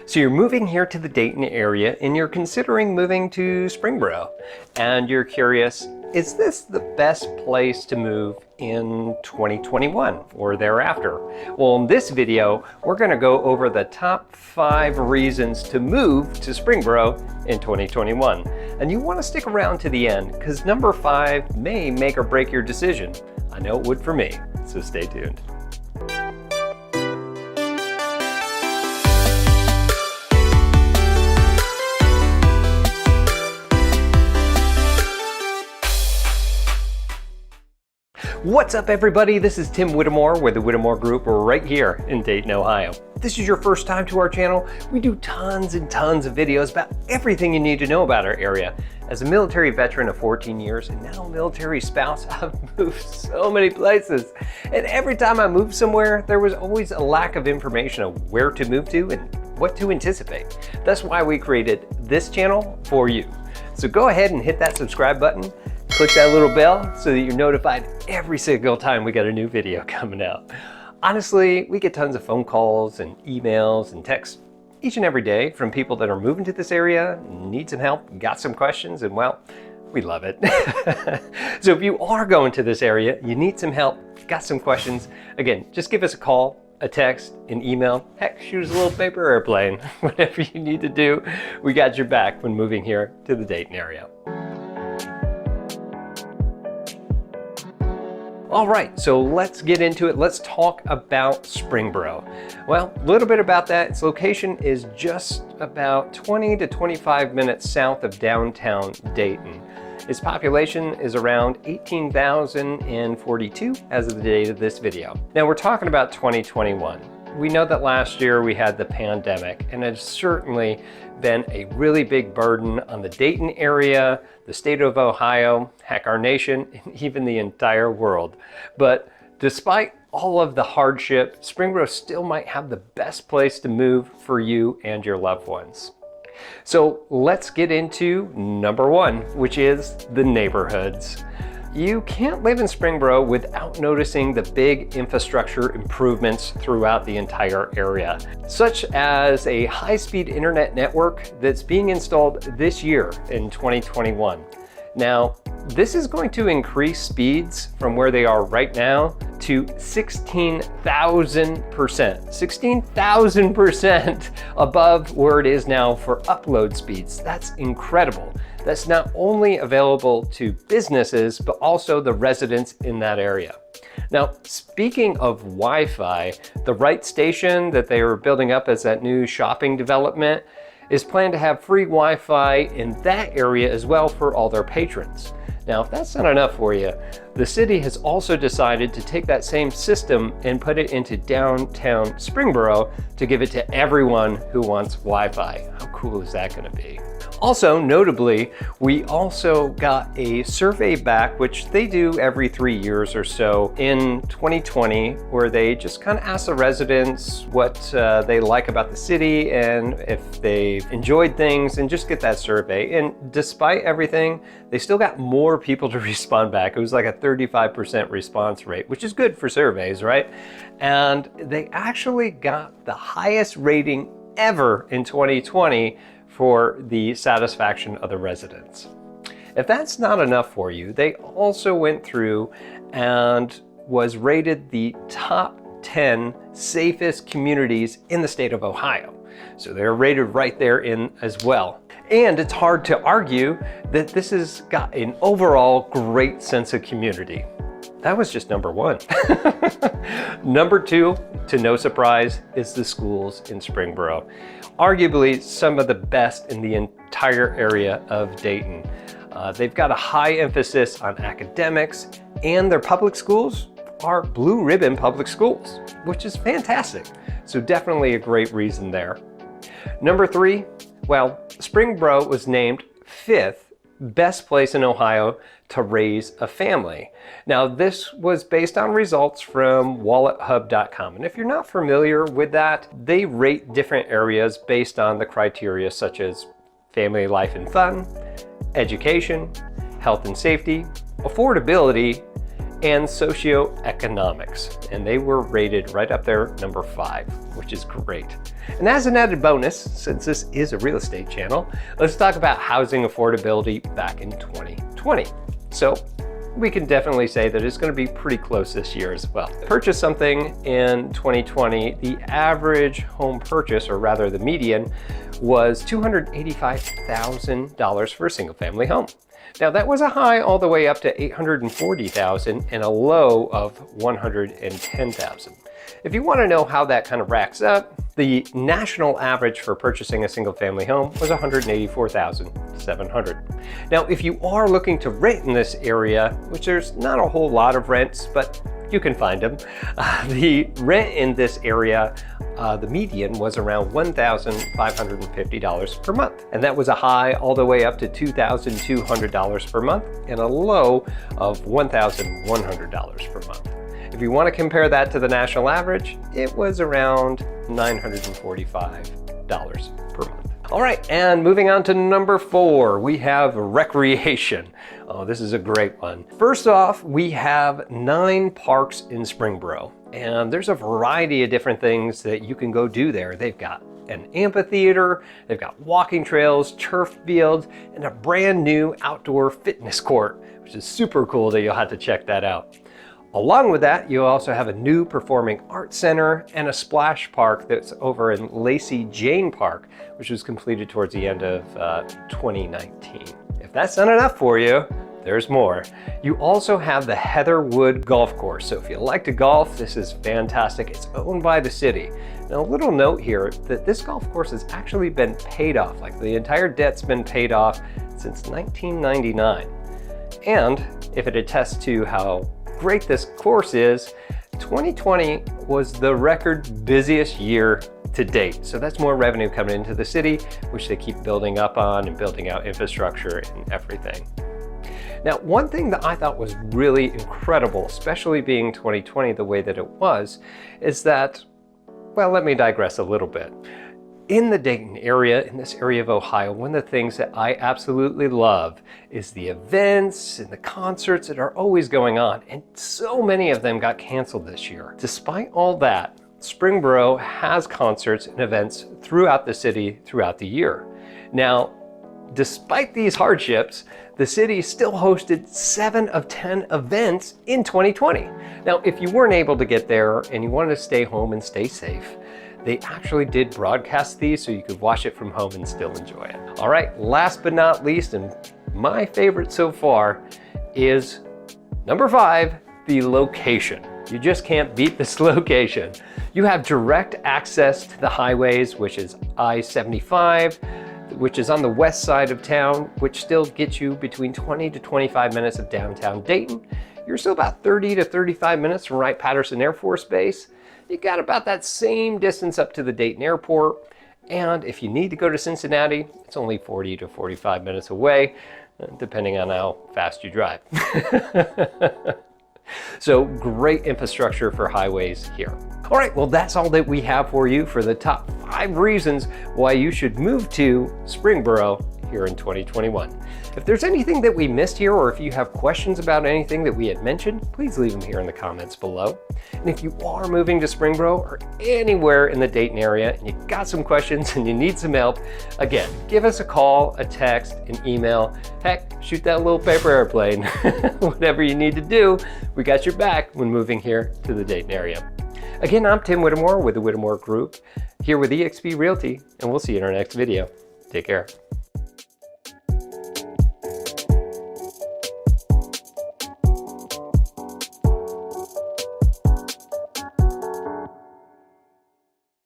So you're moving here to the Dayton area and you're considering moving to Springboro. And you're curious, is this the best place to move in 2021 or thereafter? Well, in this video, we're going to go over the top 5 reasons to move to Springboro in 2021. And you want to stick around to the end because number 5 may make or break your decision. I know it would for me, so stay tuned. What's up everybody, this is Tim Whittemore with the Whittemore Group right here in Dayton, Ohio. If this is your first time to our channel, we do tons and tons of videos about everything you need to know about our area. As a military veteran of 14 years and now military spouse, I've moved so many places. And every time I moved somewhere, there was always a lack of information of where to move to and what to anticipate. That's why we created this channel for you. So go ahead and hit that subscribe button. Click that little bell so that you're notified every single time we got a new video coming out. Honestly, we get tons of phone calls and emails and texts each and every day from people that are moving to this area, need some help, got some questions, and well, we love it. So if you are going to this area, you need some help, got some questions, again, just give us a call, a text, an email, heck, shoot us a little paper airplane. Whatever you need to do, we got your back when moving here to the Dayton area. All right, so let's get into it. Let's talk about Springboro. Well, a little bit about that. Its location is just about 20 to 25 minutes south of downtown Dayton. Its population is around 18,042 as of the date of this video. Now we're talking about 2021. We know that last year we had the pandemic, and it's certainly been a really big burden on the Dayton area, the state of Ohio, heck, our nation, and even the entire world. But despite all of the hardship, Springboro still might have the best place to move for you and your loved ones. So let's get into number 1, which is the neighborhoods. You can't live in Springboro without noticing the big infrastructure improvements throughout the entire area, such as a high-speed internet network that's being installed this year in 2021. Now, this is going to increase speeds from where they are right now to 16,000%. 16,000% above where it is now for upload speeds. That's incredible. That's not only available to businesses, but also the residents in that area. Now, speaking of Wi-Fi, the Wright Station that they are building up as that new shopping development is planned to have free Wi-Fi in that area as well for all their patrons. Now, if that's not enough for you, the city has also decided to take that same system and put it into downtown Springboro to give it to everyone who wants Wi-Fi. How cool is that going to be? Also, notably, we also got a survey back, which they do every 3 years or so in 2020, where they just kind of ask the residents what they like about the city and if they've enjoyed things and just get that survey. And despite everything, they still got more people to respond back. It was like a 35% response rate, which is good for surveys, right? And they actually got the highest rating ever in 2020 for the satisfaction of the residents. If that's not enough for you, they also went through and was rated the top 10 safest communities in the state of Ohio. So they're rated right there in as well. And it's hard to argue that this has got an overall great sense of community. That was just number 1. Number 2, to no surprise, is the schools in Springboro. Arguably some of the best in the entire area of Dayton. They've got a high emphasis on academics, and their public schools are blue ribbon public schools, which is fantastic. So definitely a great reason there. Number 3, well, Springboro was named 5th best place in Ohio to raise a family. Now, this was based on results from wallethub.com. And if you're not familiar with that, they rate different areas based on the criteria such as family life and fun, education, health and safety, affordability, and socioeconomics. And they were rated right up there, number 5, which is great. And as an added bonus, since this is a real estate channel, let's talk about housing affordability back in 2020. So we can definitely say that it's going to be pretty close this year as well. Purchase something in 2020, the average home purchase, or rather the median, was $285,000 for a single family home. Now that was a high all the way up to $840,000 and a low of $110,000. If you want to know how that kind of racks up, the national average for purchasing a single family home was $184,700. Now, if you are looking to rent in this area, which there's not a whole lot of rents, but you can find them, the rent in this area, the median was around $1,550 per month. And that was a high all the way up to $2,200 per month and a low of $1,100 per month. If you want to compare that to the national average, it was around $945 per month. All right, and moving on to number 4, we have recreation. Oh, this is a great one. First off, we have 9 parks in Springboro, and there's a variety of different things that you can go do there. They've got an amphitheater, they've got walking trails, turf fields, and a brand new outdoor fitness court, which is super cool that you'll have to check that out. Along with that, you also have a new performing arts center and a splash park that's over in Lacey Jane Park, which was completed towards the end of 2019. If that's not enough for you, there's more. You also have the Heatherwood Golf Course. So if you like to golf, this is fantastic. It's owned by the city. Now, a little note here that this golf course has actually been paid off. Like the entire debt's been paid off since 1999. And if it attests to how great this course is, 2020 was the record busiest year to date. So that's more revenue coming into the city, which they keep building up on and building out infrastructure and everything. Now, one thing that I thought was really incredible, especially being 2020 the way that it was, is that, well, let me digress a little bit. In the Dayton area, in this area of Ohio, one of the things that I absolutely love is the events and the concerts that are always going on, and so many of them got canceled this year. Despite all that, Springboro has concerts and events throughout the city throughout the year. Now, despite these hardships, the city still hosted 7 of 10 events in 2020. Now, if you weren't able to get there and you wanted to stay home and stay safe, they actually did broadcast these so you could watch it from home and still enjoy it. All right, last but not least, and my favorite so far, is number 5, the location. You just can't beat this location. You have direct access to the highways, which is I-75, which is on the west side of town, which still gets you between 20 to 25 minutes of downtown Dayton. You're still about 30 to 35 minutes from Wright-Patterson Air Force Base. You got about that same distance up to the Dayton airport. And if you need to go to Cincinnati, it's only 40 to 45 minutes away, depending on how fast you drive. So great infrastructure for highways here. All right, well, that's all that we have for you for the top 5 reasons why you should move to Springboro here in 2021. If there's anything that we missed here, or if you have questions about anything that we had mentioned, please leave them here in the comments below. And if you are moving to Springboro or anywhere in the Dayton area and you got some questions and you need some help, again, give us a call, a text, an email, heck, shoot that little paper airplane. Whatever you need to do, we got your back when moving here to the Dayton area. Again, I'm Tim Whittemore with the Whittemore Group, here with eXp Realty, and we'll see you in our next video. Take care.